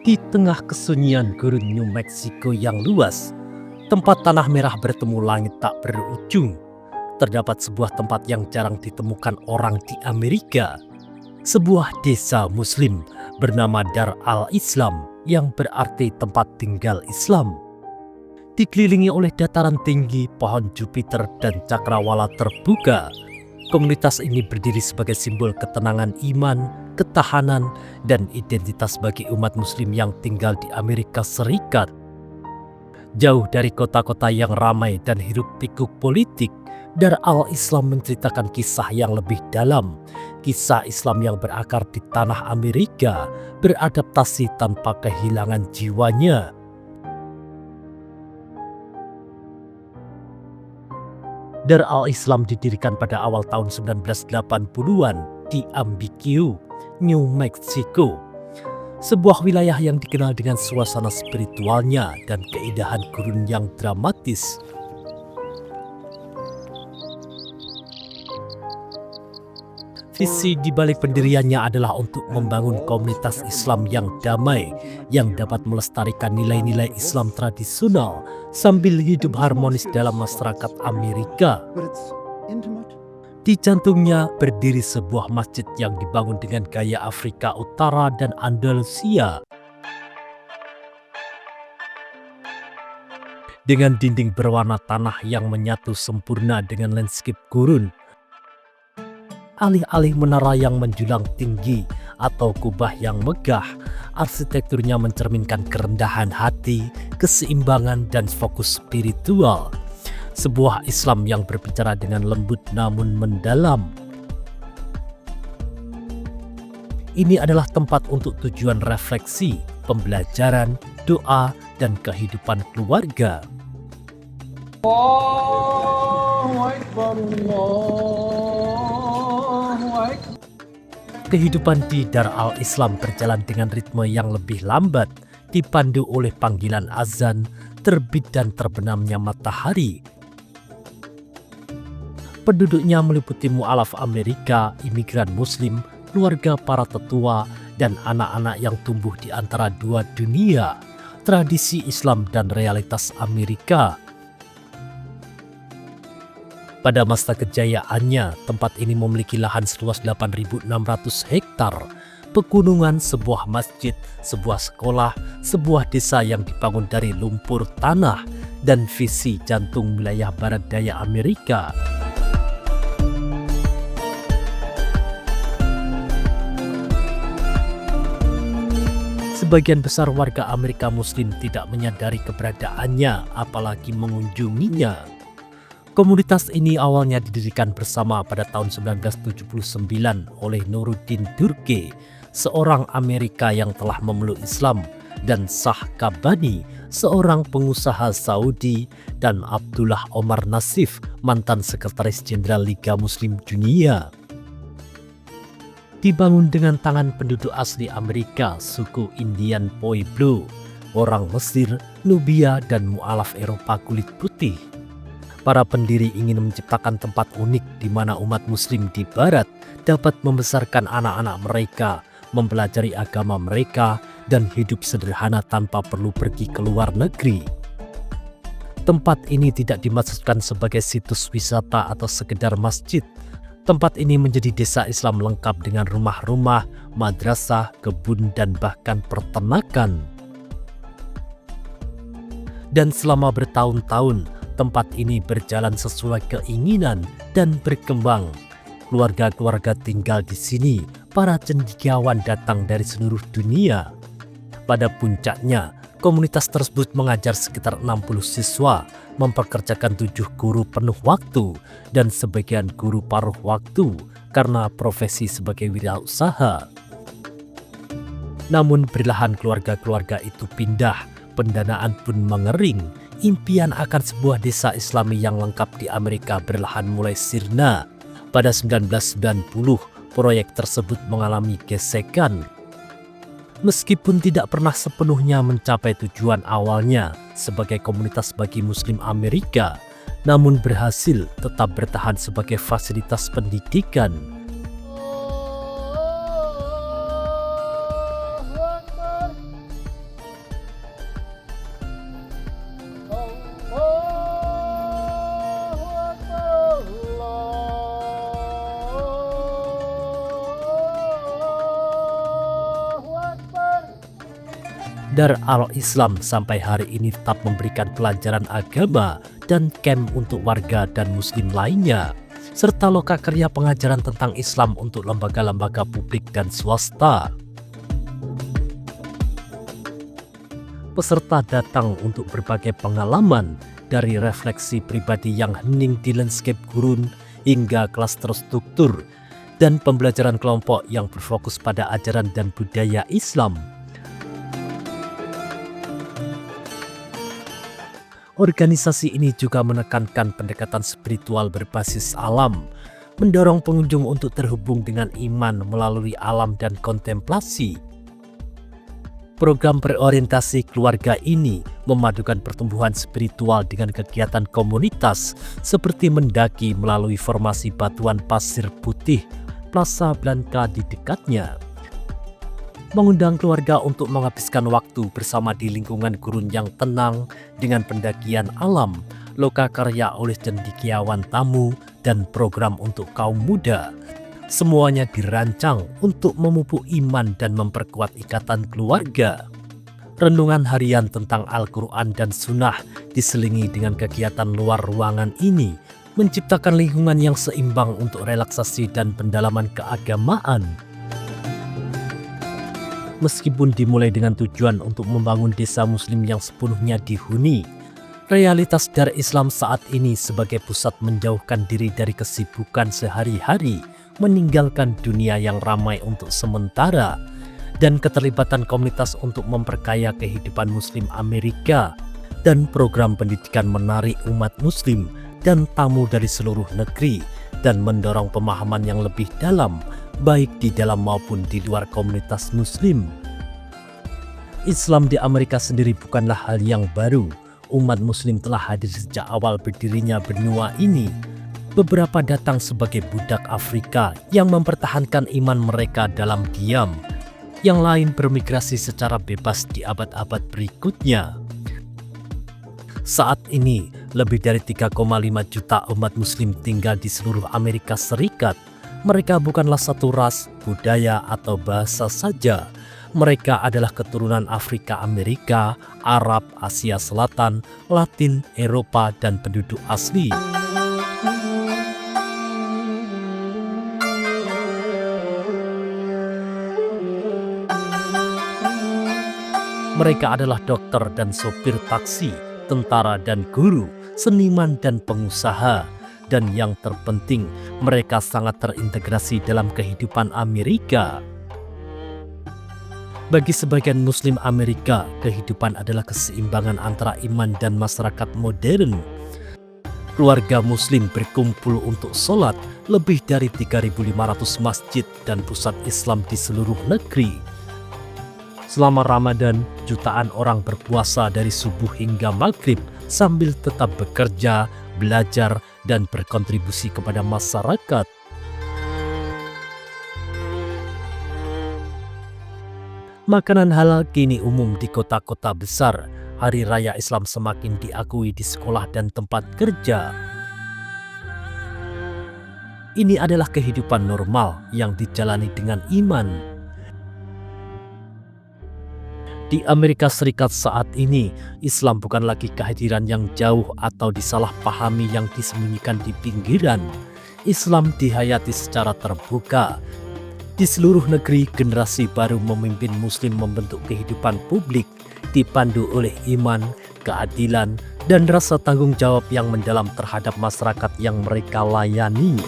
Di tengah kesunyian gurun New Mexico yang luas, tempat tanah merah bertemu langit tak berujung, terdapat sebuah tempat yang jarang ditemukan orang di Amerika. Sebuah desa muslim bernama Dar al-Islam yang berarti tempat tinggal Islam. Dikelilingi oleh dataran tinggi, pohon Jupiter dan cakrawala terbuka, komunitas ini berdiri sebagai simbol ketenangan iman, ketahanan, dan identitas bagi umat muslim yang tinggal di Amerika Serikat. Jauh dari kota-kota yang ramai dan hiruk-pikuk politik, Dar al-Islam menceritakan kisah yang lebih dalam, kisah Islam yang berakar di tanah Amerika, beradaptasi tanpa kehilangan jiwanya. Dar al-Islam didirikan pada awal tahun 1980-an di Ambikio, New Mexico. Sebuah wilayah yang dikenal dengan suasana spiritualnya dan keindahan gurun yang dramatis. Visi di balik pendiriannya adalah untuk membangun komunitas Islam yang damai, yang dapat melestarikan nilai-nilai Islam tradisional sambil hidup harmonis dalam masyarakat Amerika. Di jantungnya berdiri sebuah masjid yang dibangun dengan gaya Afrika Utara dan Andalusia. Dengan dinding berwarna tanah yang menyatu sempurna dengan landscape gurun. Alih-alih menara yang menjulang tinggi atau kubah yang megah, arsitekturnya mencerminkan kerendahan hati, keseimbangan, dan fokus spiritual. Sebuah Islam yang berbicara dengan lembut namun mendalam. Ini adalah tempat untuk tujuan refleksi, pembelajaran, doa, dan kehidupan keluarga. Kehidupan di Dar al-Islam berjalan dengan ritme yang lebih lambat, dipandu oleh panggilan azan, terbit dan terbenamnya matahari. Penduduknya meliputi mu'alaf Amerika, imigran muslim, keluarga para tetua, dan anak-anak yang tumbuh di antara dua dunia, tradisi Islam dan realitas Amerika. Pada masa kejayaannya, tempat ini memiliki lahan seluas 8.600 hektar, pegunungan, sebuah masjid, sebuah sekolah, sebuah desa yang dibangun dari lumpur tanah, dan visi jantung wilayah barat daya Amerika. Sebagian besar warga Amerika Muslim tidak menyadari keberadaannya, apalagi mengunjunginya. Komunitas ini awalnya didirikan bersama pada tahun 1979 oleh Nuruddin Durke, seorang Amerika yang telah memeluk Islam, dan Shah Qabbani, seorang pengusaha Saudi, dan Abdullah Omar Nassif, mantan sekretaris jenderal Liga Muslim Dunia. Dibangun dengan tangan penduduk asli Amerika, suku Indian Pueblo, orang Mesir, Nubia, dan mu'alaf Eropa kulit putih. Para pendiri ingin menciptakan tempat unik di mana umat muslim di barat dapat membesarkan anak-anak mereka, mempelajari agama mereka, dan hidup sederhana tanpa perlu pergi ke luar negeri. Tempat ini tidak dimaksudkan sebagai situs wisata atau sekedar masjid. Tempat ini menjadi desa Islam lengkap dengan rumah-rumah, madrasah, kebun, dan bahkan peternakan. Dan selama bertahun-tahun, tempat ini berjalan sesuai keinginan dan berkembang. Keluarga-keluarga tinggal di sini, para cendekiawan datang dari seluruh dunia. Pada puncaknya, komunitas tersebut mengajar sekitar 60 siswa, mempekerjakan 7 guru penuh waktu, dan sebagian guru paruh waktu karena profesi sebagai wirausaha. Namun perlahan keluarga-keluarga itu pindah, pendanaan pun mengering. Impian akan sebuah desa Islami yang lengkap di Amerika berlahan mulai sirna. Pada 1990, proyek tersebut mengalami gesekan. Meskipun tidak pernah sepenuhnya mencapai tujuan awalnya sebagai komunitas bagi Muslim Amerika, namun berhasil tetap bertahan sebagai fasilitas pendidikan. Dar al-Islam sampai hari ini tetap memberikan pelajaran agama dan camp untuk warga dan muslim lainnya, serta lokakarya pengajaran tentang Islam untuk lembaga-lembaga publik dan swasta. Peserta datang untuk berbagai pengalaman, dari refleksi pribadi yang hening di landscape gurun hingga kelas terstruktur dan pembelajaran kelompok yang berfokus pada ajaran dan budaya Islam. Organisasi ini juga menekankan pendekatan spiritual berbasis alam, mendorong pengunjung untuk terhubung dengan iman melalui alam dan kontemplasi. Program berorientasi keluarga ini memadukan pertumbuhan spiritual dengan kegiatan komunitas seperti mendaki melalui formasi batuan pasir putih Plaza Blanca di dekatnya. Mengundang keluarga untuk menghabiskan waktu bersama di lingkungan gurun yang tenang dengan pendakian alam, lokakarya oleh cendekiawan tamu, dan program untuk kaum muda. Semuanya dirancang untuk memupuk iman dan memperkuat ikatan keluarga. Renungan harian tentang Al-Quran dan Sunnah diselingi dengan kegiatan luar ruangan ini menciptakan lingkungan yang seimbang untuk relaksasi dan pendalaman keagamaan. Meskipun dimulai dengan tujuan untuk membangun desa muslim yang sepenuhnya dihuni, realitas Dar Islam saat ini sebagai pusat menjauhkan diri dari kesibukan sehari-hari, meninggalkan dunia yang ramai untuk sementara, dan keterlibatan komunitas untuk memperkaya kehidupan muslim Amerika, dan program pendidikan menarik umat muslim dan tamu dari seluruh negeri, dan mendorong pemahaman yang lebih dalam, baik di dalam maupun di luar komunitas muslim. Islam di Amerika sendiri bukanlah hal yang baru. Umat muslim telah hadir sejak awal berdirinya benua ini. Beberapa datang sebagai budak Afrika yang mempertahankan iman mereka dalam diam. Yang lain bermigrasi secara bebas di abad-abad berikutnya. Saat ini, lebih dari 3,5 juta umat muslim tinggal di seluruh Amerika Serikat. Mereka bukanlah satu ras, budaya, atau bahasa saja. Mereka adalah keturunan Afrika Amerika, Arab, Asia Selatan, Latin, Eropa, dan penduduk asli. Mereka adalah dokter dan sopir taksi, tentara dan guru, seniman dan pengusaha. Dan yang terpenting, mereka sangat terintegrasi dalam kehidupan Amerika. Bagi sebagian muslim Amerika, kehidupan adalah keseimbangan antara iman dan masyarakat modern. Keluarga muslim berkumpul untuk sholat lebih dari 3.500 masjid dan pusat Islam di seluruh negeri. Selama Ramadan, jutaan orang berpuasa dari subuh hingga maghrib sambil tetap bekerja, belajar, dan berkontribusi kepada masyarakat. Makanan halal kini umum di kota-kota besar. Hari Raya Islam semakin diakui di sekolah dan tempat kerja. Ini adalah kehidupan normal yang dijalani dengan iman. Di Amerika Serikat saat ini, Islam bukan lagi kehadiran yang jauh atau disalahpahami yang disembunyikan di pinggiran. Islam dihayati secara terbuka. Di seluruh negeri, generasi baru memimpin muslim membentuk kehidupan publik, dipandu oleh iman, keadilan, dan rasa tanggung jawab yang mendalam terhadap masyarakat yang mereka layani.